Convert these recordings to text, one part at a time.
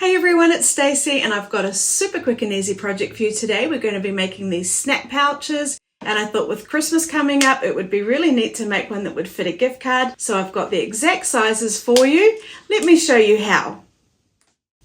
Hey everyone, it's Stacey and I've got a super quick and easy project for you today. We're going to be making these snap pouches, and I thought with Christmas coming up it would be really neat to make one that would fit a gift card. So I've got the exact sizes for you. Let me show you how.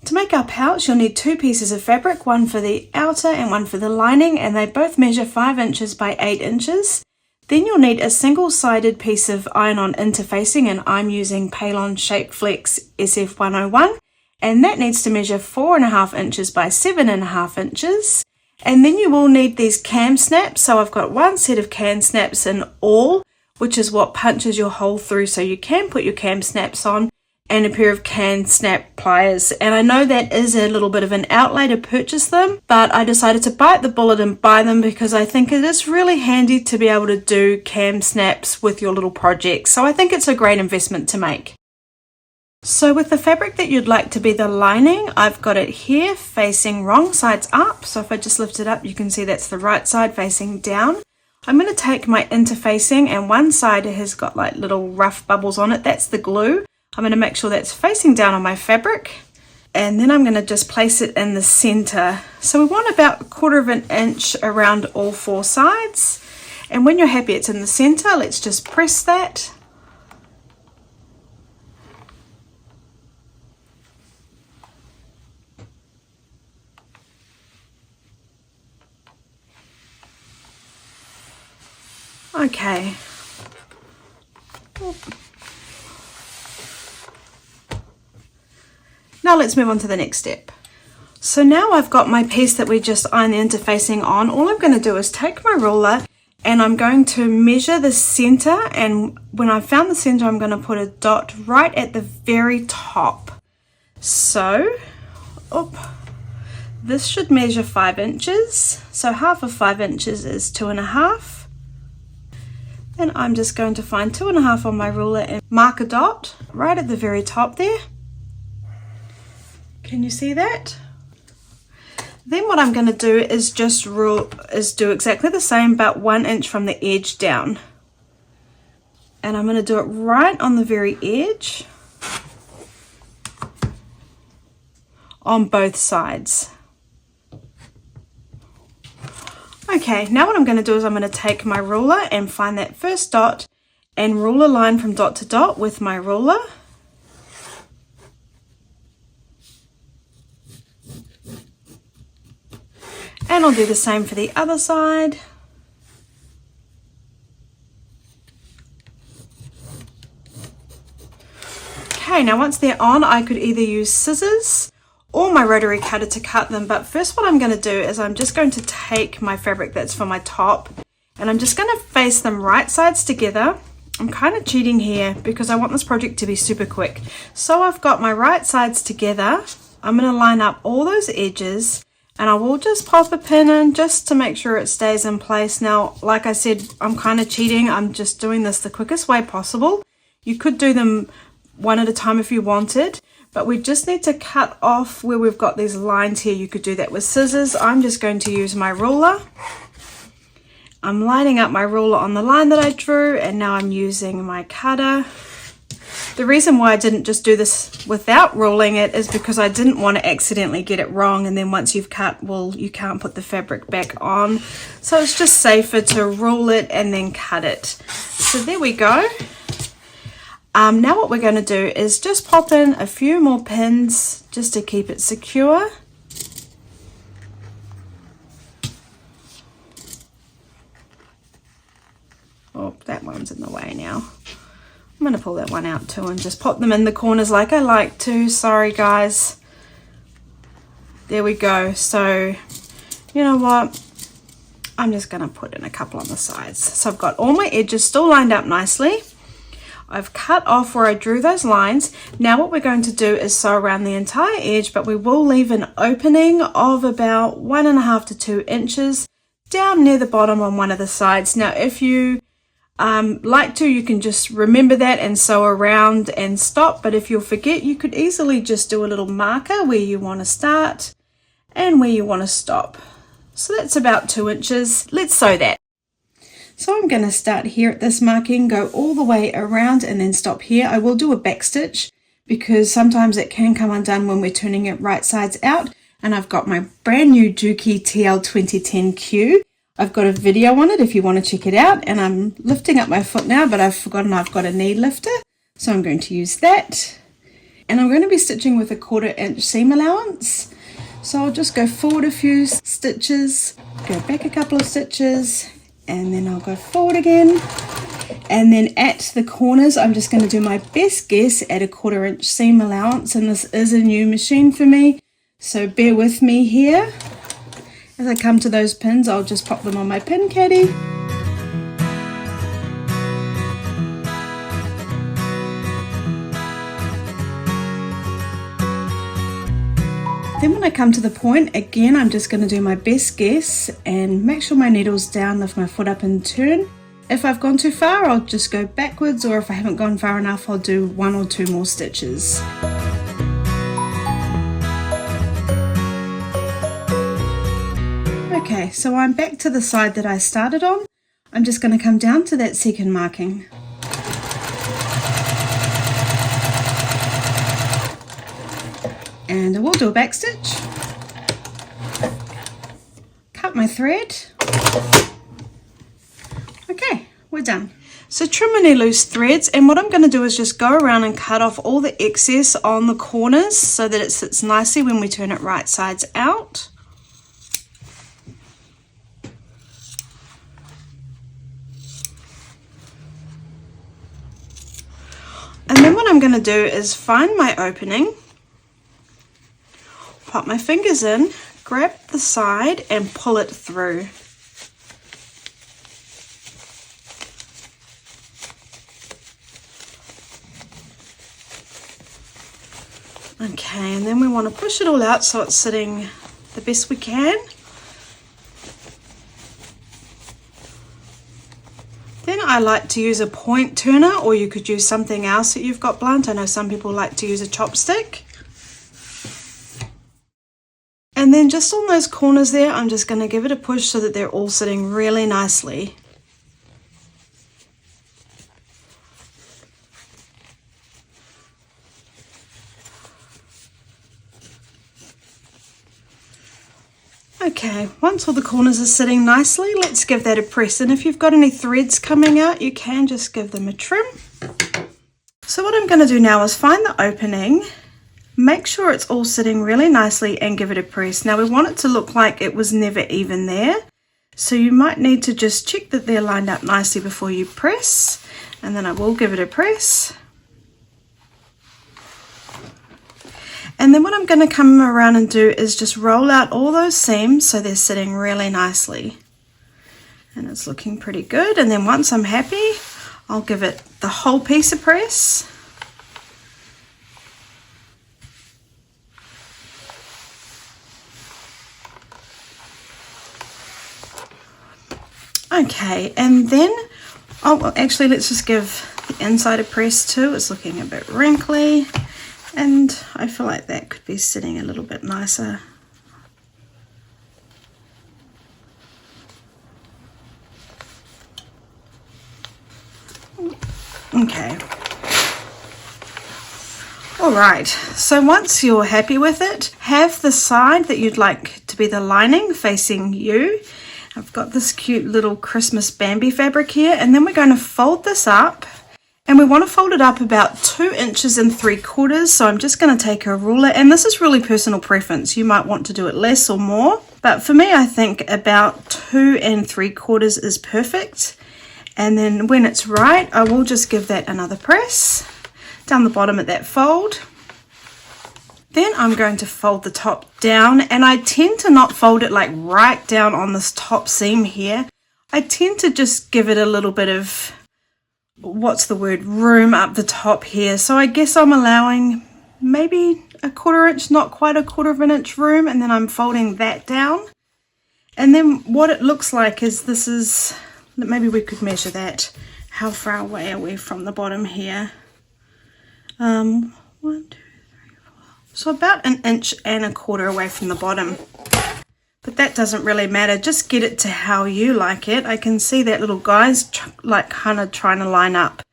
To make our pouch you'll need two pieces of fabric, one for the outer and one for the lining, and they both measure 5 inches by 8 inches. Then you'll need a single-sided piece of iron-on interfacing, and I'm using Palon Shape Flex SF101. And that needs to measure 4.5 inches by 7.5 inches. And then you will need these cam snaps. So I've got one set of cam snaps in all, which is what punches your hole through so you can put your cam snaps on, and a pair of cam snap pliers. And I know that is a little bit of an outlay to purchase them, but I decided to bite the bullet and buy them because I think it is really handy to be able to do cam snaps with your little projects. So I think it's a great investment to make. So with the fabric that you'd like to be the lining, I've got it here facing wrong sides up. So if I just lift it up, you can see that's the right side facing down. I'm going to take my interfacing, and one side has got like little rough bubbles on it. That's the glue. I'm going to make sure that's facing down on my fabric. And then I'm going to just place it in the center. So we want about 1/4 inch around all 4 sides. And when you're happy it's in the center, let's just press that. Okay. Now let's move on to the next step. So now I've got my piece that we just ironed the interfacing on. All I'm going to do is take my ruler and I'm going to measure the center, and when I've found the center I'm going to put a dot right at the very top. So, this should measure 5 inches. So half of 5 inches is 2.5. And I'm just going to find 2.5 on my ruler and mark a dot right at the very top there. Can you see that? Then what I'm going to do is do exactly the same, but 1 inch from the edge down. And I'm going to do it right on the very edge on both sides. Okay, now what I'm going to do is I'm going to take my ruler and find that first dot and rule a line from dot to dot with my ruler. And I'll do the same for the other side. Okay, now once they're on, I could either use scissors or my rotary cutter to cut them, but first what I'm going to do is I'm just going to take my fabric that's for my top and I'm just going to face them right sides together. I'm kind of cheating here because I want this project to be super quick. So I've got my right sides together. I'm going to line up all those edges and I will just pop a pin in just to make sure it stays in place. Now, like I said, I'm kind of cheating. I'm just doing this the quickest way possible. You could do them one at a time if you wanted, but we just need to cut off where we've got these lines here. You could do that with scissors. I'm just going to use my ruler. I'm lining up my ruler on the line that I drew, and now I'm using my cutter. The reason why I didn't just do this without ruling it is because I didn't want to accidentally get it wrong, and then once you've cut, well, you can't put the fabric back on. So it's just safer to rule it and then cut it. So there we go. Now what we're going to do is just pop in a few more pins just to keep it secure. Oh, that one's in the way now. I'm going to pull that one out too and just pop them in the corners like I like to. Sorry guys. There we go. So you know what? I'm just going to put in a couple on the sides. So I've got all my edges still lined up nicely. I've cut off where I drew those lines. Now what we're going to do is sew around the entire edge, but we will leave an opening of about 1.5 to 2 inches down near the bottom on one of the sides. Now if you like to, you can just remember that and sew around and stop, but if you'll forget, you could easily just do a little marker where you want to start and where you want to stop. So that's about 2 inches. Let's sew that. So I'm going to start here at this marking, go all the way around and then stop here. I will do a back stitch because sometimes it can come undone when we're turning it right sides out. And I've got my brand new Juki TL-2010 Q. I've got a video on it if you want to check it out, and I'm lifting up my foot now, but I've forgotten I've got a knee lifter, so I'm going to use that. And I'm going to be stitching with a 1/4 inch seam allowance, so I'll just go forward a few stitches, go back a couple of stitches, and then I'll go forward again. And then at the corners, I'm just going to do my best guess at a 1/4 inch seam allowance, and this is a new machine for me, so bear with me here. As I come to those pins, I'll just pop them on my pin caddy. Then when I come to the point, again, I'm just going to do my best guess and make sure my needle's down, lift my foot up and turn. If I've gone too far, I'll just go backwards, or if I haven't gone far enough, I'll do 1 or 2 more stitches. Okay, so I'm back to the side that I started on. I'm just going to come down to that second marking. And I will do a back stitch. Cut my thread. Okay, we're done. So trim any loose threads, and what I'm going to do is just go around and cut off all the excess on the corners so that it sits nicely when we turn it right sides out. And then what I'm going to do is find my opening, pop my fingers in, grab the side and pull it through. Okay, and then we want to push it all out so it's sitting the best we can. Then I like to use a point turner, or you could use something else that you've got blunt. I know some people like to use a chopstick. And then just on those corners there, I'm just going to give it a push so that they're all sitting really nicely. Okay, once all the corners are sitting nicely, let's give that a press. And if you've got any threads coming out, you can just give them a trim. So what I'm going to do now is find the opening, make sure it's all sitting really nicely and give it a press. Now we want it to look like it was never even there. So you might need to just check that they're lined up nicely before you press. And then I will give it a press. And then what I'm going to come around and do is just roll out all those seams so they're sitting really nicely. And it's looking pretty good. And then once I'm happy, I'll give it the whole piece a press. Okay, and then, oh, actually let's just give the inside a press too. It's looking a bit wrinkly. And I feel like that could be sitting a little bit nicer. Okay. All right, so once you're happy with it, have the side that you'd like to be the lining facing you. I've got this cute little Christmas Bambi fabric here, and then we're going to fold this up. And we want to fold it up about 2 inches and 3/4. So I'm just going to take a ruler, and this is really personal preference. You might want to do it less or more, but for me, I think about 2 3/4 is perfect. And then when it's right, I will just give that another press down the bottom of that fold. Then I'm going to fold the top down, and I tend to not fold it like right down on this top seam here. I tend to just give it a little bit of, what's the word, room up the top here. So I guess I'm allowing maybe a 1/4 inch, not quite a 1/4 inch room, and then I'm folding that down. And then what it looks like is this is, maybe we could measure that. How far away are we from the bottom here? 1, 2, 3, 4. So about 1 1/4 inches away from the bottom. But that doesn't really matter, just get it to how you like it. I can see that little guy's like kind of trying to line up.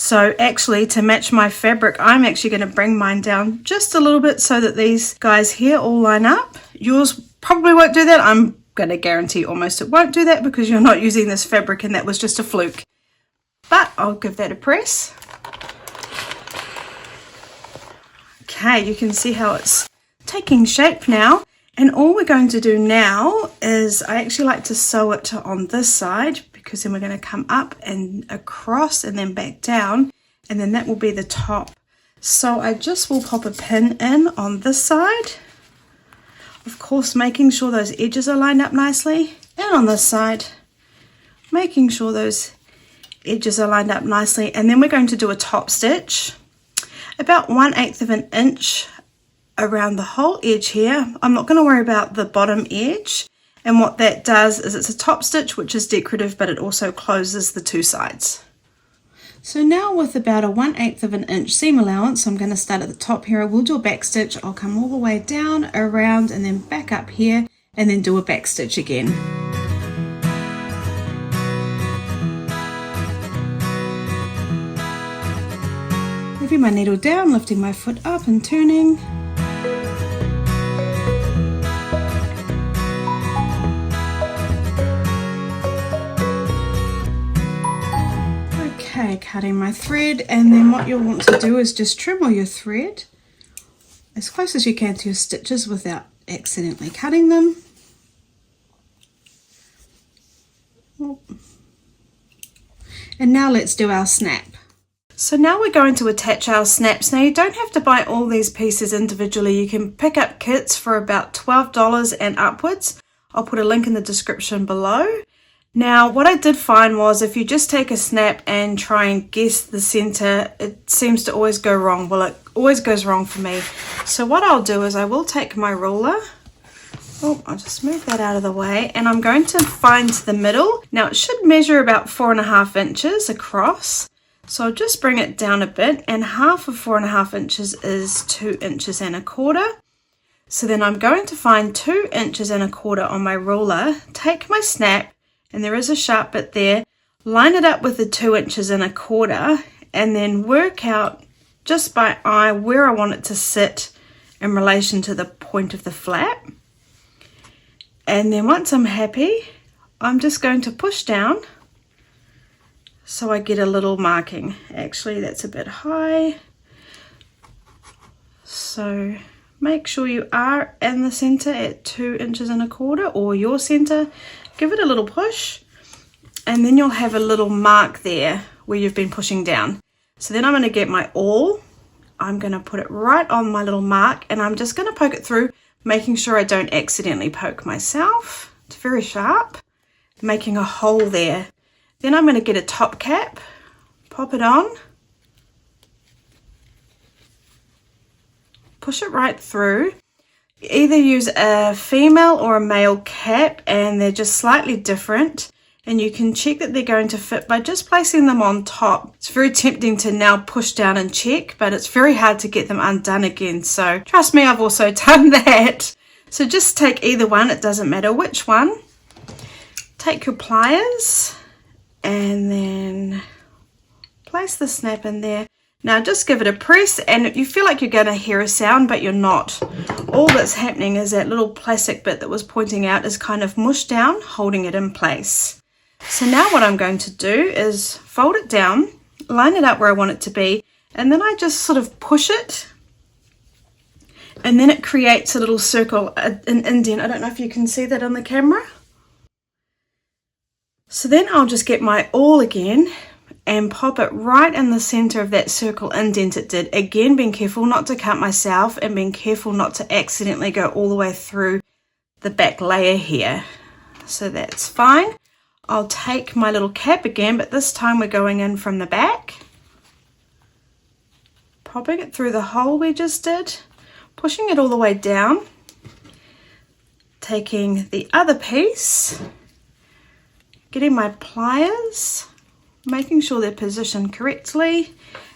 So actually, to match my fabric, I'm actually going to bring mine down just a little bit so that these guys here all line up. Yours probably won't do that. I'm going to guarantee almost it won't do that because you're not using this fabric and that was just a fluke. But I'll give that a press. Okay, you can see how it's taking shape now. And all we're going to do now is, I actually like to sew it on this side because then we're going to come up and across and then back down, and then that will be the top. So I just will pop a pin in on this side, of course making sure those edges are lined up nicely, and on this side making sure those edges are lined up nicely. And then we're going to do a top stitch about 1/8 of an inch around the whole edge here. I'm not going to worry about the bottom edge, and what that does is it's a top stitch which is decorative, but it also closes the two sides. So now with about a 1/8 of an inch seam allowance, I'm going to start at the top here. I will do a back stitch. I'll come all the way down, around, and then back up here, and then do a back stitch again. Moving my needle down, lifting my foot up and turning. Okay, cutting my thread, and then what you'll want to do is just trim all your thread as close as you can to your stitches without accidentally cutting them. And now let's do our snap. So now we're going to attach our snaps. Now you don't have to buy all these pieces individually. You can pick up kits for about $12 and upwards. I'll put a link in the description below. Now what I did find was if you just take a snap and try and guess the center, it seems to always go wrong. Well, it always goes wrong for me. So what I'll do is I will take my ruler. Oh, I'll just move that out of the way, and I'm going to find the middle. Now it should measure about 4.5 inches across. So I'll just bring it down a bit, and half of 4.5 inches is 2.25 inches. So then I'm going to find 2.25 inches on my ruler, take my snap, and there is a sharp bit there, line it up with the 2.25 inches, and then work out just by eye where I want it to sit in relation to the point of the flap. And then once I'm happy, I'm just going to push down so I get a little marking. Actually, that's a bit high. So make sure you are in the center at 2.25 inches or your center. Give it a little push, and then you'll have a little mark there where you've been pushing down. So then I'm going to get my awl. I'm going to put it right on my little mark, and I'm just going to poke it through, making sure I don't accidentally poke myself. It's very sharp, making a hole there. Then I'm going to get a top cap, pop it on, push it right through. Either use a female or a male cap, and they're just slightly different, and you can check that they're going to fit by just placing them on top. It's very tempting to now push down and check, but it's very hard to get them undone again, so trust me, I've also done that. So just take either one, it doesn't matter which one. Take your pliers and then place the snap in there. Now just give it a press, and you feel like you're going to hear a sound, but you're not. All that's happening is that little plastic bit that was pointing out is kind of mushed down, holding it in place. So now what I'm going to do is fold it down, line it up where I want it to be, and then I just sort of push it, and then it creates a little circle, an indent. I don't know if you can see that on the camera. So then I'll just get my awl again and pop it right in the center of that circle indent it did. Again, being careful not to cut myself, and being careful not to accidentally go all the way through the back layer here. So that's fine. I'll take my little cap again, but this time we're going in from the back, popping it through the hole we just did, pushing it all the way down, taking the other piece, getting my pliers, making sure they're positioned correctly,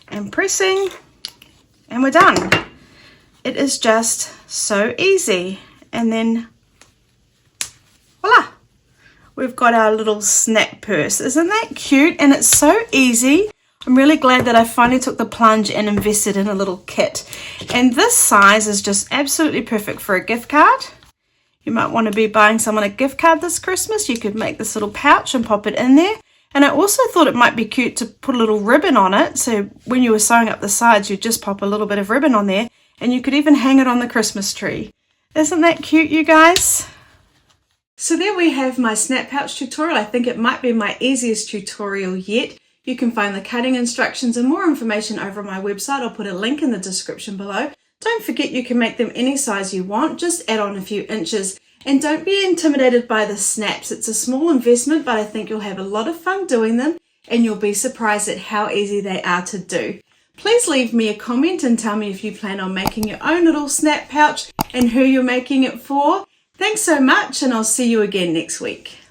and pressing, and we're done. It is just so easy. And then voila, we've got our little snap purse. Isn't that cute? And it's so easy. I'm really glad that I finally took the plunge and invested in a little kit. And this size is just absolutely perfect for a gift card. You might want to be buying someone a gift card this Christmas. You could make this little pouch and pop it in there. And I also thought it might be cute to put a little ribbon on it. So when you were sewing up the sides, you just pop a little bit of ribbon on there. And you could even hang it on the Christmas tree. Isn't that cute, you guys? So there we have my snap pouch tutorial. I think it might be my easiest tutorial yet. You can find the cutting instructions and more information over on my website. I'll put a link in the description below. Don't forget you can make them any size you want, just add on a few inches. And don't be intimidated by the snaps. It's a small investment, but I think you'll have a lot of fun doing them and you'll be surprised at how easy they are to do. Please leave me a comment and tell me if you plan on making your own little snap pouch and who you're making it for. Thanks so much, and I'll see you again next week.